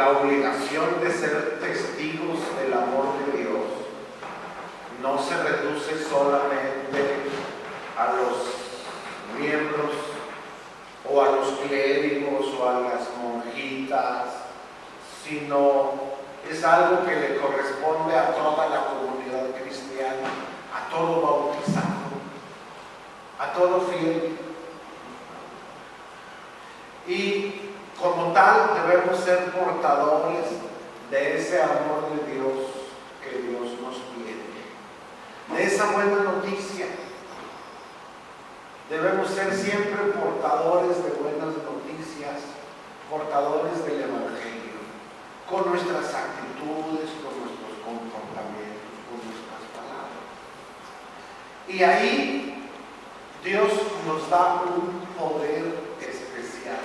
la obligación de ser testigos del amor de Dios no se reduce solamente a los miembros o a los clérigos o a las monjitas, sino es algo que le corresponde a toda la comunidad cristiana, a todo bautizado, a todo fiel. Y como tal debemos ser portadores de ese amor de Dios que Dios nos pide, de esa buena noticia. Debemos ser siempre portadores de buenas noticias, portadores del Evangelio, con nuestras actitudes, con nuestros comportamientos, con nuestras palabras. Y ahí Dios nos da un poder especial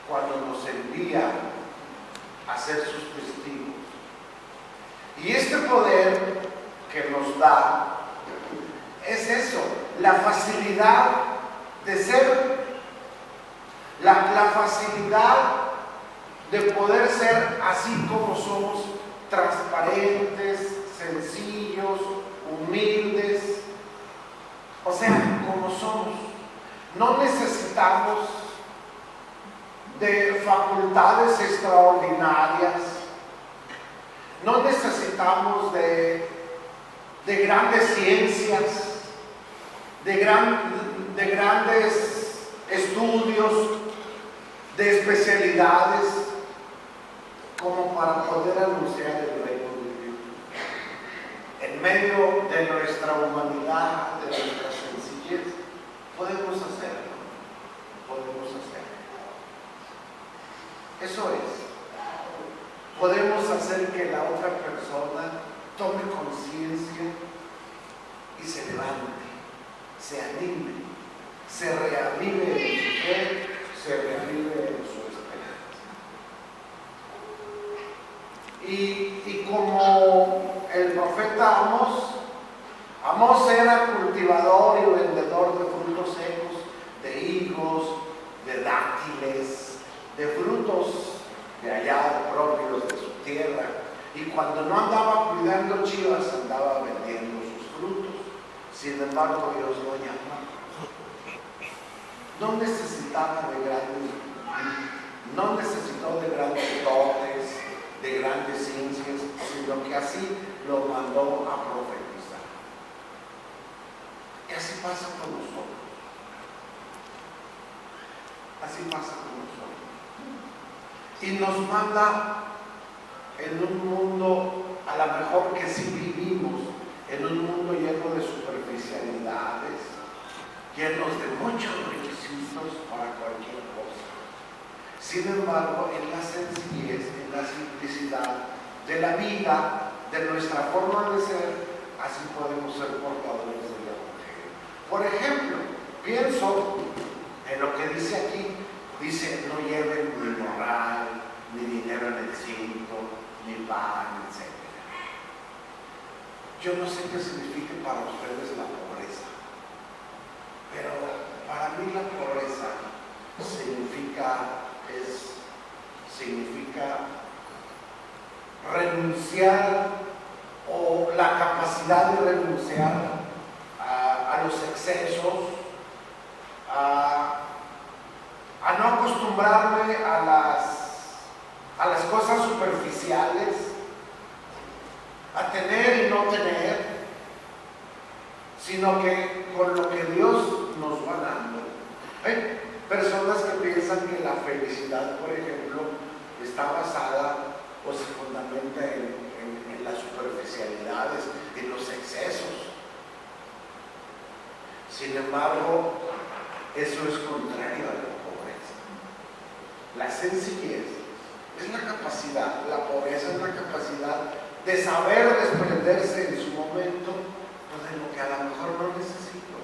cuando nos envía a ser sus testigos. Y este poder que nos da es eso, la facilidad de ser, la facilidad de poder ser así como somos, transparentes, sencillos, humildes, o sea, como somos. No necesitamos de facultades extraordinarias, no necesitamos de grandes ciencias, de grandes estudios, de especialidades, como para poder anunciar el reino de Dios. En medio de nuestra humanidad, de nuestra sencillez, podemos hacerlo, podemos hacerlo. Eso es. Podemos hacer que la otra persona tome conciencia y se levante, se anime, se reavive en su fe, se reavive en su esperanza. Y como el profeta Amós era cultivador y vendedor de frutos secos, de higos, de dátiles, de frutos de allá propios de su tierra, y cuando no andaba cuidando chivas andaba vendiendo sus frutos. Sin embargo, Dios lo llamó. No necesitaba no necesitó de grandes dotes, de grandes ciencias, sino que así lo mandó a profetizar. Y así pasa con nosotros. Así pasa con nosotros. Y nos manda en un mundo, a lo mejor que sí vivimos, en un mundo lleno de superficialidades, llenos de muchos requisitos para cualquier cosa. Sin embargo, en la sencillez, en la simplicidad de la vida, de nuestra forma de ser, así podemos ser portadores del Evangelio. Por ejemplo, pienso en lo que dice aquí. Dice, no lleven ni morral, ni dinero en el cinto, ni pan, etc. Yo no sé qué significa para ustedes la pobreza, pero para mí la pobreza significa renunciar, o la capacidad de renunciar a los excesos, a no acostumbrarme a las cosas superficiales, a tener y no tener, sino que con lo que Dios nos va dando. Hay personas que piensan que la felicidad, por ejemplo, está basada o se fundamenta en las superficialidades, en los excesos. Sin embargo, eso es contrario a la pobreza. La sencillez es la capacidad, la pobreza es la capacidad de saber desprenderse en su momento de lo que a lo mejor no necesito,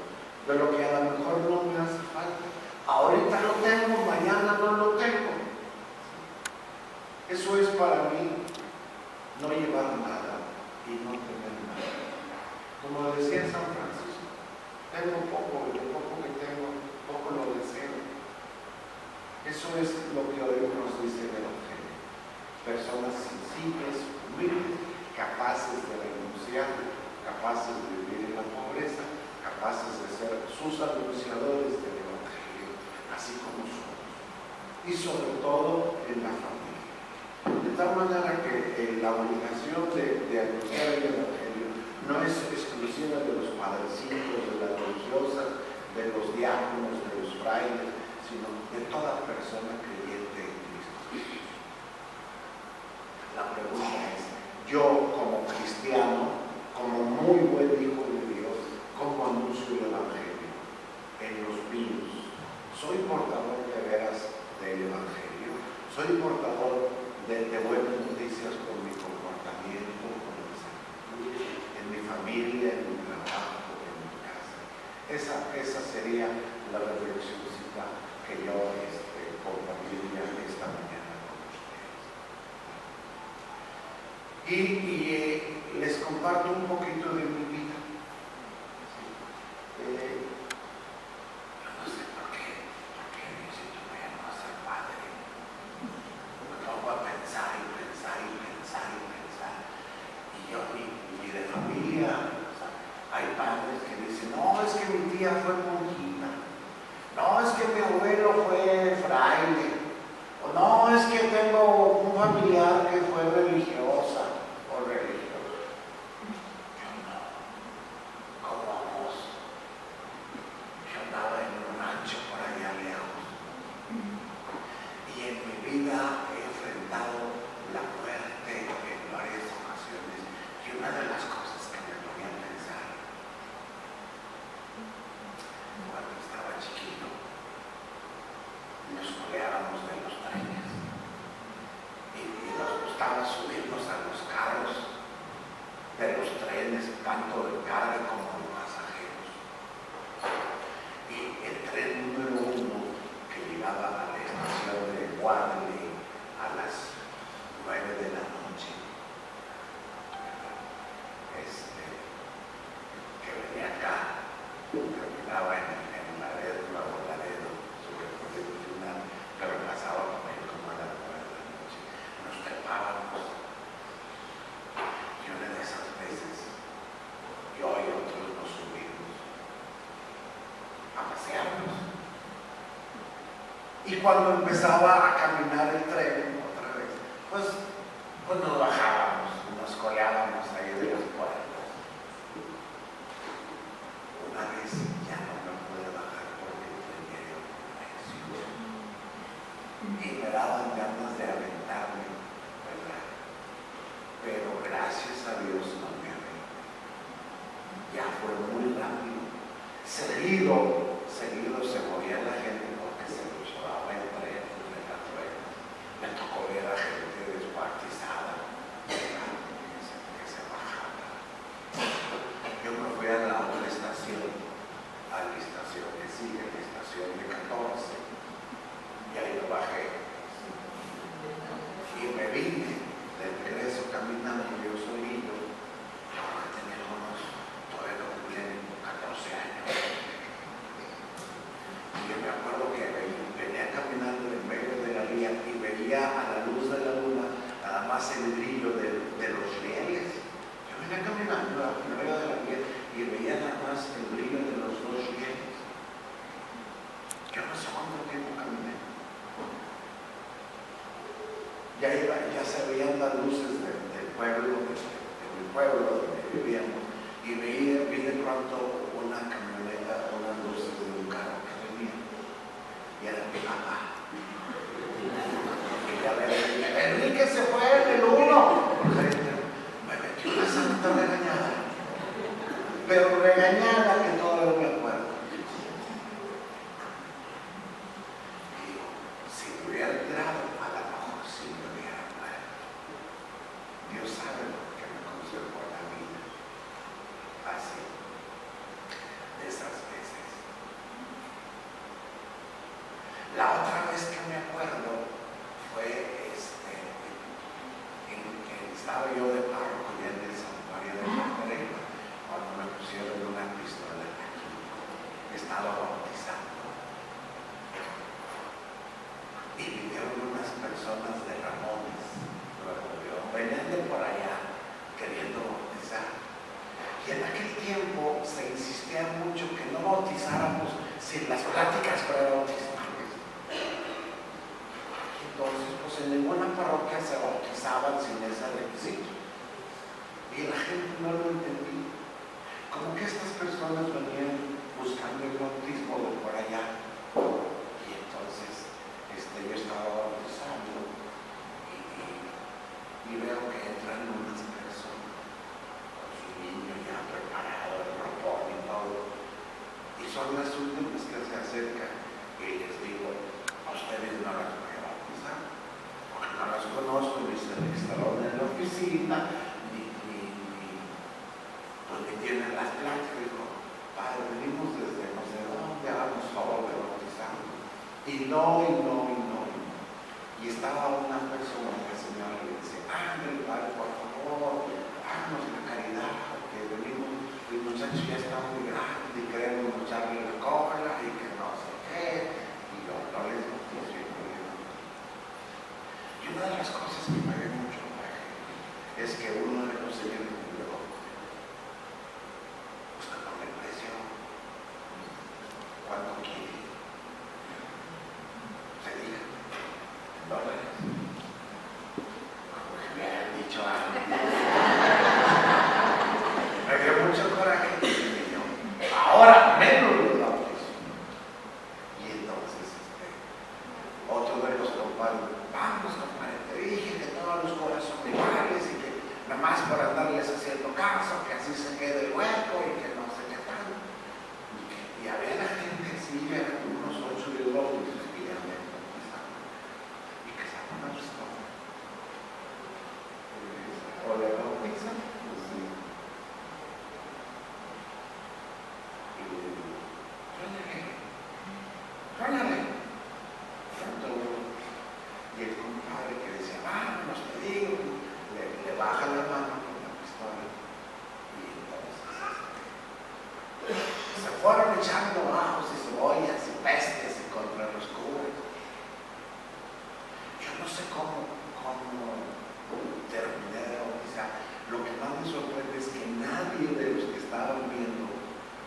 de lo que a lo mejor no me hace falta. Ahorita lo tengo, mañana no lo tengo. Eso es para mí no llevar nada y no tener nada. Como decía San Francisco, tengo poco, y lo poco que tengo, poco lo deseo. Eso es lo que hoy nos dice el Evangelio. personas sencillas, humildes, capaces de renunciar, capaces de vivir en la pobreza, capaces de ser sus anunciadores del Evangelio, así como somos. Y sobre todo en la familia. De tal manera que la obligación de anunciar el Evangelio no es exclusiva de los padrecitos, de las religiosas, de los diáconos, de los frailes, sino de toda persona creyente en Cristo. La pregunta es, yo como cristiano, como muy buen hijo de Dios, ¿cómo anuncio el Evangelio en los míos? ¿Soy portador de veras del Evangelio? ¿Soy portador de buenas noticias con mi comportamiento, con mis actitudes, en mi familia, en mi trabajo, en mi casa? Esa sería la reflexioncita que yo compartiría esta mañana con ustedes. Y les comparto un poquito de mi vida. Yo no sé por qué Diosito me llamó a ser padre. Me pongo a pensar y pensar y pensar y pensar. Y yo, ni de familia, o sea, hay padres que dicen, no, es que mi tía fue monjita. No, es que mi abuelo fue fraile. O no, es que tengo un familiar que fue religiosa o religioso. Yo no. Como vos. Yo andaba en un rancho por allá lejos. Y en mi vida he enfrentado la muerte en varias ocasiones. Y una de las cosas que me ponía a pensar, cuando estaba chiquito, nos coleábamos de los trenes y nos gustaba subirnos a los carros de los trenes, tanto de carga como de pasajeros. Y el tren número 1 que llegaba a la estación de Guadalupe a las 9 de la noche, que venía acá, terminaba en Laredo, luego Laredo, sobre el Constitucional, pero pasaba con él como a las 9 de la noche. Nos trepábamos. Y una de esas veces, yo y otros nos subimos a pasearnos. Y cuando empezaba a caminar el tren otra vez, pues nos bajábamos, nos coleábamos ahí de las puertas. Una vez ya no me pude bajar porque tenía yo presión. Y me daban ganas de aventarme, ¿verdad? Pero gracias a Dios no me aventé. Ya fue muy rápido. Seguido se movía la gente porque se luchaba entre las ruedas. Me tocó ver a gente descuartizada, que se bajaba. Yo me fui a la otra estación, a la estación que sigue, la estación de 14, y ahí me bajé. Y me vine de regreso caminando, yo solito, yo creo que tenía todavía no cumplían 14 años. Y yo me acuerdo que venía caminando en medio de la vía y veía a la luz de la luna nada más el brillo de los rieles. Yo venía caminando en medio de la vía y veía nada más el brillo de los dos rieles. Yo no sé cuánto tiempo caminé. Ya se veían las luces del pueblo, de mi pueblo donde vivíamos, y vi de pronto una camioneta, unas luces de un carro que venía, y era mi papá. Y ya le dije, Enrique se fue del 1. Me metió una santa regañada, pero regañada que todavía me acuerdo. Y digo, si me hubiera entrado, a lo mejor sí me hubiera muerto. Dios sabe lo que me conservó la vida. Así, de esas veces. sin las pláticas prebautismales. Entonces, pues en ninguna parroquia se bautizaban sin ese requisito. Y la gente no lo entendía. Como que estas personas venían buscando el bautismo de por allá. Y entonces yo estaba bautizando y veo que entran unas personas con su niño ya preparado, el ropón y todo. Y son las últimas que se acercan y les digo, a ustedes no las voy a bautizar, porque no las conozco, ni se registraron en la oficina, ni tienen las placas. Digo, padre, venimos desde no sé dónde, háganos favor de bautizarnos. Y no. Y estaba una persona, la señora le dice, ándale, padre, por favor, háganos la caridad, que venimos, el muchacho ya está muy grande y queremos echarle la cola y que no sé qué. Y yo no les bautizo. Y una de las cosas que me dio mucho es que uno de los señores me dijo, busca por el precio, ¿cuánto quiere? Se diga, $, como que me habían dicho antes. Me dio mucho coraje y yo, ahora menos los bautizo. Y entonces otro de los compadres, vamos compadre, te dije que todos los coras son iguales y que nada más para andarles haciendo caso, que así se quede el hueco y que no sé qué tal. Y había la gente así, eran unos 8 de bautizos que ya me bautizaban y que se van a gustar. ¿O le bautizan? Pues sí. Y le digo, róñale. Y el compadre que decía, vámonos, te digo, le baja la mano con la pistola. Y entonces se fueron echando ajos y cebollas y pestes contra los curas. Yo no sé cómo terminé de bautizar. Lo que más me sorprende es que nadie de los que estaban viendo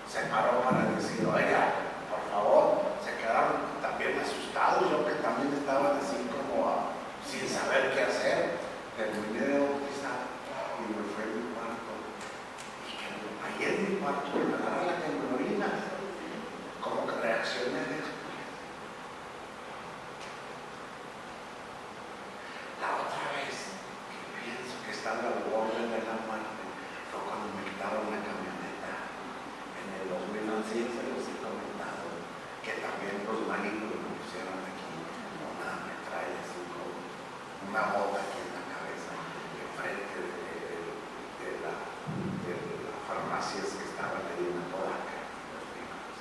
se paró para decir, oiga, por favor. Se quedaron también asustados, yo que también estaba así como sin saber qué hacer. Terminé de bautizar y me fui a mi cuarto. Y que ahí en mi cuarto me agarra la temblorina. Como que reaccioné después. La otra vez que pienso que estaba al borde de la muerte fue cuando me quitaron la camioneta en el 2011, se los he comentado, que también los malignos me pusieron aquí una metralla así con una bota aquí en la cabeza, enfrente de las farmacias que estaban ahí en la Podaca, los libros.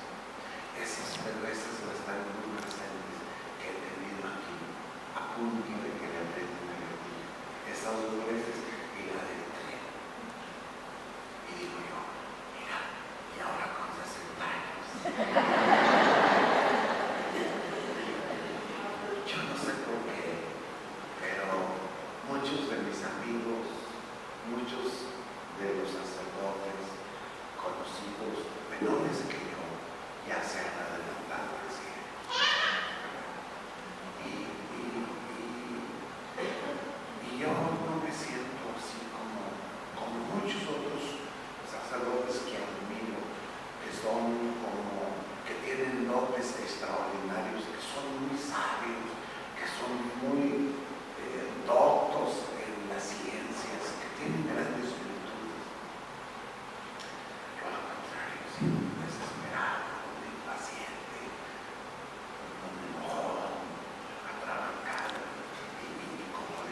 Esas veces están muy presentes que he tenido aquí, a punto de que le aprieten el gatillo. Esas 2 veces y la del tren. Y digo yo, mira, y ahora con 60 años. Yo no sé por qué, pero muchos de mis amigos, muchos de los sacerdotes conocidos, menores que yo, ya se han adelantado al cielo. Y yo no me siento así como muchos otros sacerdotes que admiro, que son como, que tienen dotes extraordinarios, que son muy sabios, que son muy doctos en las ciencias, que tienen grandes virtudes. Yo al contrario, sigo desesperado, impaciente, un enojón, atrabancado, y como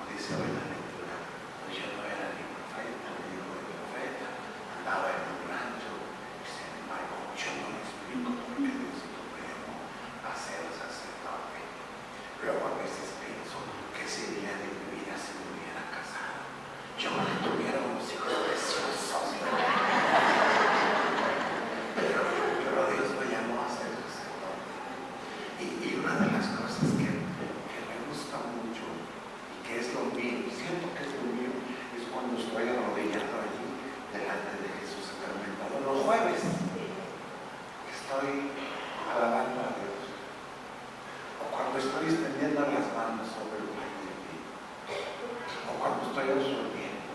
dice hoy la lectura, pues yo no era ni profeta, ni hijo de profeta, andaba en un rancho, y sin embargo yo no me explico por qué Dios Supremo a ser sacerdote. Luego a veces pienso que sería de mi vida si me hubiera casado. Yo no tuviera unos hijos preciosos, pero Dios me llamó a ser sacerdote. Y una de las cosas que me gusta mucho y que es lo mío, siento que es lo mío, es cuando estoy arrodillado allí delante de Jesús sacramentado. Los jueves estoy poniendo las manos sobre el valle, o cuando estoy absorbiendo,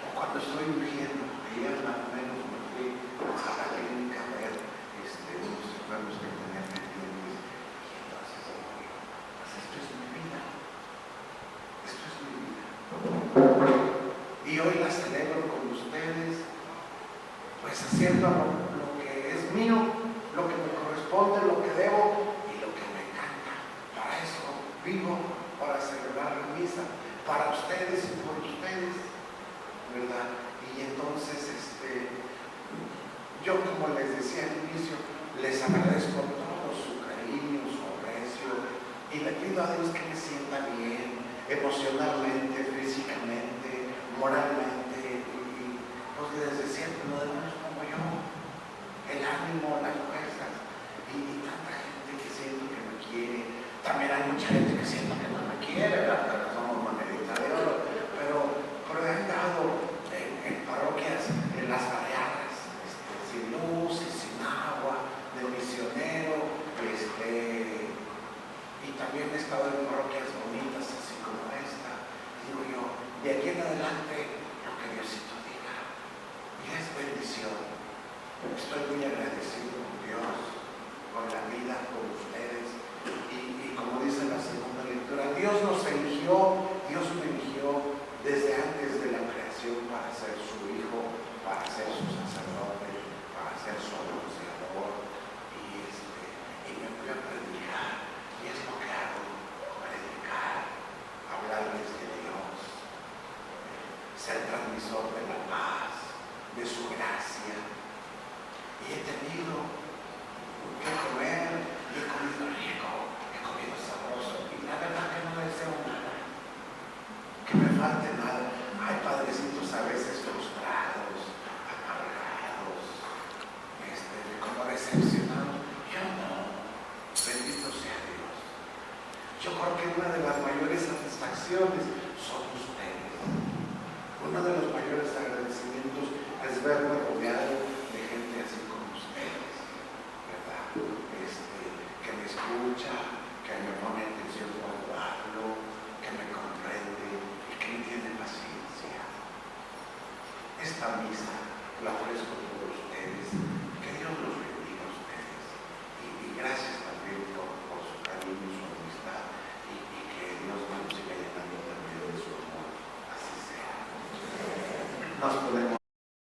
o cuando estoy ungiendo. Ayer más o menos me fui a la clínica a ver unos enfermos que tenían pendientes, y entonces digo yo, pues esto es mi vida, esto es mi vida. Y hoy la celebro con ustedes, pues haciendo lo que es mío, lo que me corresponde, lo que debo y lo que me encanta. Para eso vivo, para celebrar la misa, para ustedes y por ustedes, ¿verdad? Y entonces, yo como les decía al inicio, les agradezco todo su cariño, su aprecio, y le pido a Dios que me sienta bien, emocionalmente, físicamente, moralmente, y pues les decía, lo demás como yo, el ánimo, las fuerzas, y tanta gente que siento que me quiere. También hay mucha gente que siento que no me quiere, ¿verdad? Porque somos monedita de oro, pero he andado en parroquias, en las barriadas, sin luz y sin agua, de misionero, y también he estado en parroquias bonitas, así como esta. Digo yo, de aquí en adelante, lo que Diosito diga, y es bendición. Estoy muy agradecido con Dios, con la vida, con ustedes, y como dice la segunda lectura, Dios nos eligió, Dios me eligió desde antes de la creación para ser su hijo, para ser su sacerdote, para ser su anunciador, y me fui a predicar, y es lo que hago, predicar, hablarles de Dios, ser transmisor de la paz, de su gracia. Y he tenido que comer, y he comido rico, he comido sabroso, y la verdad que no deseo nada, que me falte nada. Hay padrecitos a veces frustrados, amargados, como decepcionados. Yo no, bendito sea Dios. Yo creo que una de las mayores satisfacciones son ustedes. Uno de los mayores agradecimientos es verme rodeado de gente así como ustedes, ¿verdad? Que me escucha, que me pone atención cuando hablo, que me comprende y que me tiene paciencia. Esta misa la ofrezco por ustedes, que Dios los bendiga a ustedes, y gracias también por su cariño y su amistad, y que Dios nos siga llenando también de su amor. Así sea. Nos podemos